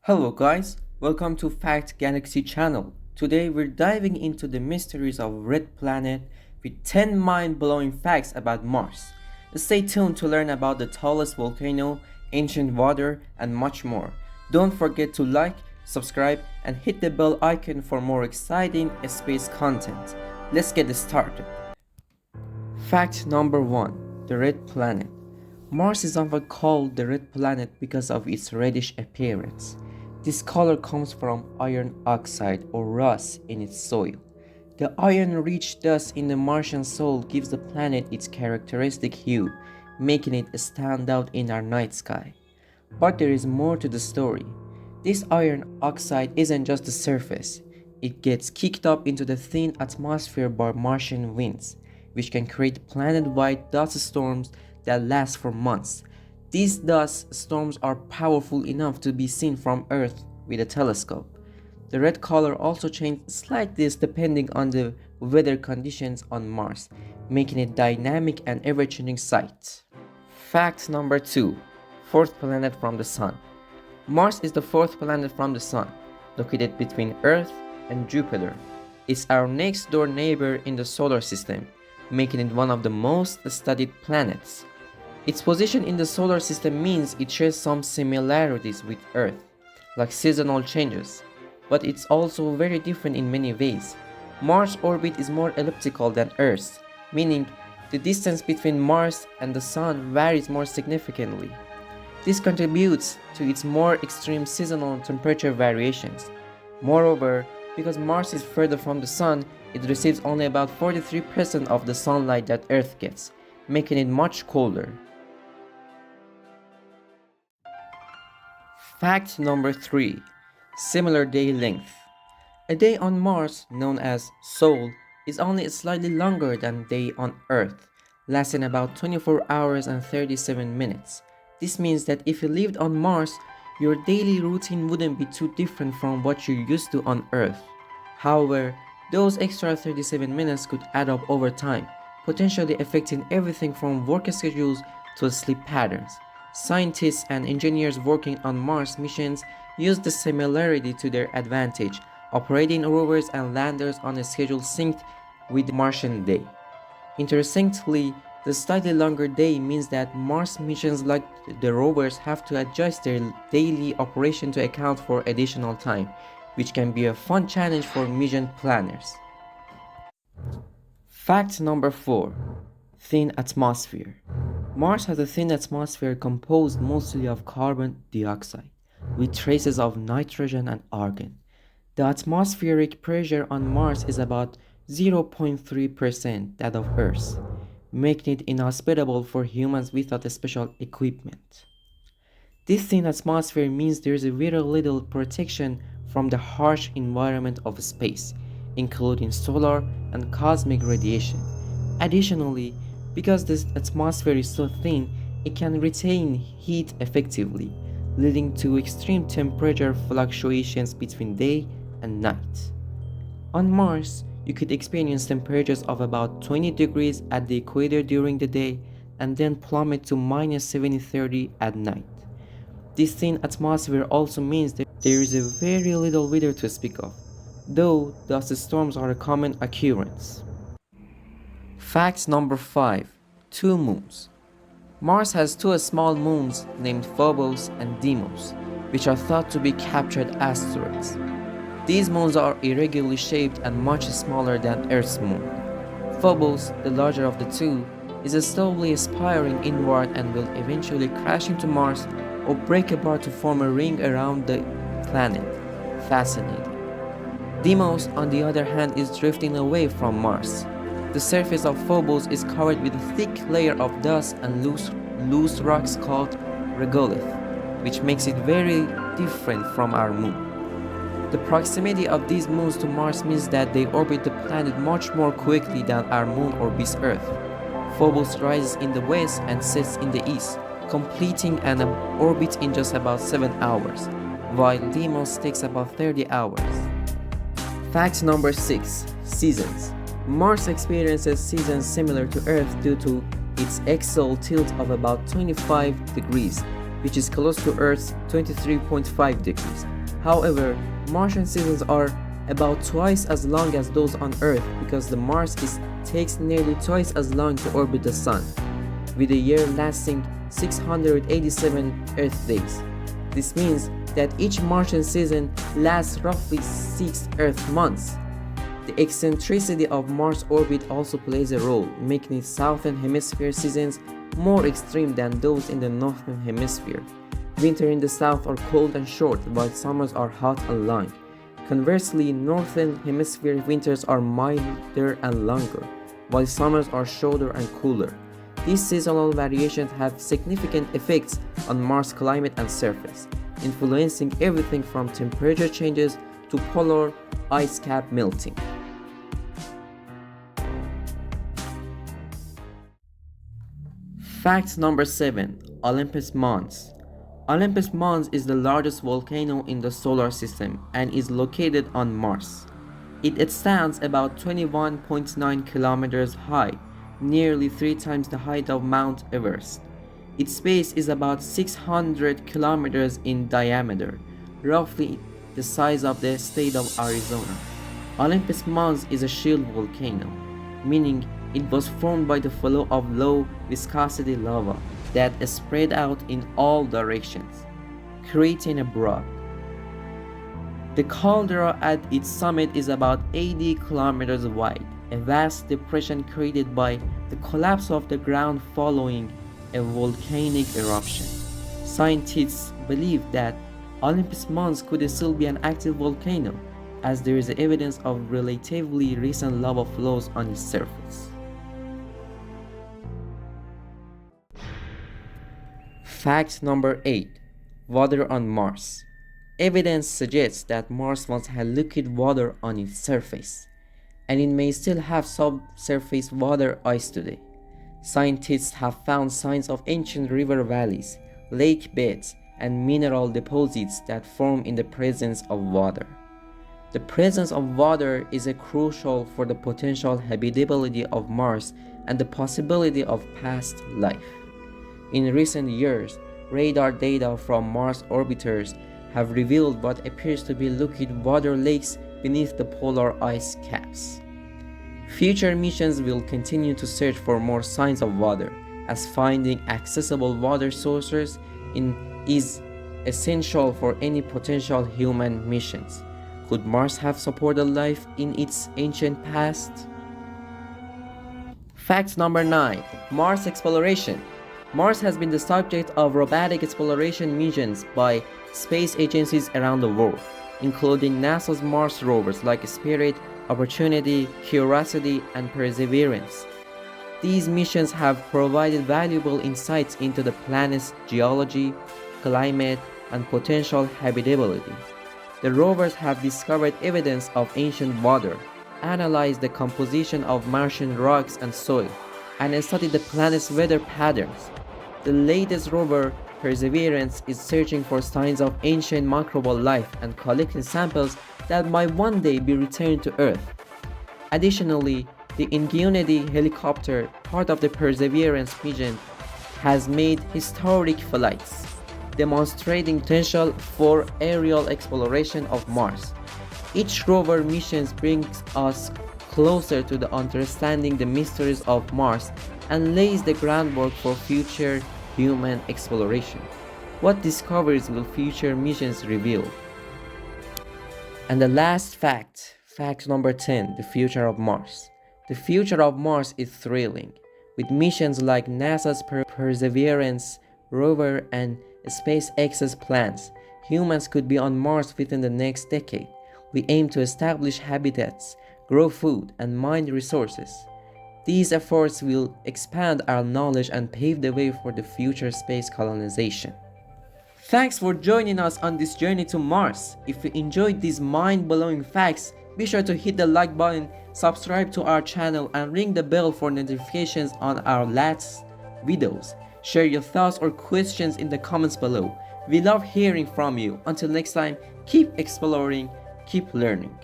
Hello guys, welcome to Fact Galaxy channel. Today we're diving into the mysteries of Red Planet with 10 mind-blowing facts about Mars. Stay tuned to learn about the tallest volcano, ancient water, and much more. Don't forget to like, subscribe, and hit the bell icon for more exciting space content. Let's get started. Fact number 1. The Red Planet. Mars is often called the Red Planet because of its reddish appearance. This color comes from iron oxide or rust in its soil. The iron-rich dust in the Martian soil gives the planet its characteristic hue, making it stand out in our night sky. But there is more to the story. This iron oxide isn't just the surface. It gets kicked up into the thin atmosphere by Martian winds, which can create planet-wide dust storms that last for months. These dust storms are powerful enough to be seen from Earth with a telescope. The red color also changes slightly depending on the weather conditions on Mars, making it a dynamic and ever-changing sight. Fact number 2. Fourth planet from the Sun. Mars is the fourth planet from the Sun, located between Earth and Jupiter. It's our next door neighbor in the solar system, making it one of the most studied planets. Its position in the solar system means it shares some similarities with Earth, like seasonal changes, but it's also very different in many ways. Mars' orbit is more elliptical than Earth's, meaning the distance between Mars and the Sun varies more significantly. This contributes to its more extreme seasonal temperature variations. Moreover, because Mars is further from the Sun, it receives only about 43% of the sunlight that Earth gets, making it much colder. Fact number 3. Similar day length. A day on Mars, known as Sol, is only slightly longer than a day on Earth, lasting about 24 hours and 37 minutes. This means that if you lived on Mars, your daily routine wouldn't be too different from what you're used to on Earth. However, those extra 37 minutes could add up over time, potentially affecting everything from work schedules to sleep patterns. Scientists and engineers working on Mars missions use the similarity to their advantage, operating rovers and landers on a schedule synced with the Martian day. Interestingly, the slightly longer day means that Mars missions like the rovers have to adjust their daily operation to account for additional time, which can be a fun challenge for mission planners. Fact number 4. Thin atmosphere. Mars has a thin atmosphere composed mostly of carbon dioxide, with traces of nitrogen and argon. The atmospheric pressure on Mars is about 0.3% that of Earth's, making it inhospitable for humans without special equipment. This thin atmosphere means there is very little protection from the harsh environment of space, including solar and cosmic radiation. Additionally, because this atmosphere is so thin, it can retain heat effectively, leading to extreme temperature fluctuations between day and night. On Mars, you could experience temperatures of about 20 degrees at the equator during the day and then plummet to minus 70-30 at night. This thin atmosphere also means that there is a very little weather to speak of, though dust storms are a common occurrence. Fact number 5. 2 moons. Mars has 2 small moons named Phobos and Deimos, which are thought to be captured asteroids. These moons are irregularly shaped and much smaller than Earth's moon. Phobos, the larger of the two, is slowly spiraling inward and will eventually crash into Mars or break apart to form a ring around the planet. Fascinating. Deimos, on the other hand, is drifting away from Mars. The surface of Phobos is covered with a thick layer of dust and loose rocks called regolith, which makes it very different from our moon. The proximity of these moons to Mars means that they orbit the planet much more quickly than our moon orbits Earth. Phobos rises in the west and sets in the east, completing an orbit in just about 7 hours, while Deimos takes about 30 hours. Fact number 6. Seasons. Mars experiences seasons similar to Earth due to its axial tilt of about 25 degrees, which is close to Earth's 23.5 degrees. However, Martian seasons are about twice as long as those on Earth because the takes nearly twice as long to orbit the Sun, with a year lasting 687 Earth days. This means that each Martian season lasts roughly 6 Earth months. The eccentricity of Mars' orbit also plays a role, making its southern hemisphere seasons more extreme than those in the northern hemisphere. Winter in the south are cold and short, while summers are hot and long. Conversely, northern hemisphere winters are milder and longer, while summers are shorter and cooler. These seasonal variations have significant effects on Mars' climate and surface, influencing everything from temperature changes to polar ice cap melting. Fact number 7. Olympus Mons. Olympus Mons is the largest volcano in the solar system and is located on Mars. It stands about 21.9 kilometers high, nearly 3 times the height of Mount Everest. Its base is about 600 kilometers in diameter, roughly the size of the state of Arizona. Olympus Mons is a shield volcano, meaning it was formed by the flow of low viscosity lava that spread out in all directions, creating a broad. The caldera at its summit is about 80 kilometers wide, a vast depression created by the collapse of the ground following a volcanic eruption. Scientists believe that Olympus Mons could still be an active volcano, as there is evidence of relatively recent lava flows on its surface. Fact number 8. Water on Mars. Evidence suggests that Mars once had liquid water on its surface, and it may still have subsurface water ice today. Scientists have found signs of ancient river valleys, lake beds, and mineral deposits that form in the presence of water. The presence of water is crucial for the potential habitability of Mars and the possibility of past life. In recent years, radar data from Mars orbiters have revealed what appears to be liquid water lakes beneath the polar ice caps. Future missions will continue to search for more signs of water, as finding accessible water sources is essential for any potential human missions. Could Mars have supported life in its ancient past? Fact number 9. Mars exploration. Mars has been the subject of robotic exploration missions by space agencies around the world, including NASA's Mars rovers like Spirit, Opportunity, Curiosity, and Perseverance. These missions have provided valuable insights into the planet's geology, climate, and potential habitability. The rovers have discovered evidence of ancient water, analyzed the composition of Martian rocks and soil, and studied the planet's weather patterns. The latest rover, Perseverance, is searching for signs of ancient microbial life and collecting samples that might one day be returned to Earth. Additionally, the Ingenuity helicopter, part of the Perseverance mission, has made historic flights, demonstrating potential for aerial exploration of Mars. Each rover mission brings us closer to understanding the mysteries of Mars and lays the groundwork for future human exploration. What discoveries will future missions reveal? And the last fact number 10, the future of Mars. The future of Mars is thrilling. With missions like NASA's Perseverance rover and SpaceX's plans, humans could be on Mars within the next decade. We aim to establish habitats, grow food, and mine resources. These efforts will expand our knowledge and pave the way for the future space colonization. Thanks for joining us on this journey to Mars. If you enjoyed these mind-blowing facts, be sure to hit the like button, subscribe to our channel, and ring the bell for notifications on our latest videos. Share your thoughts or questions in the comments below. We love hearing from you. Until next time, keep exploring, keep learning.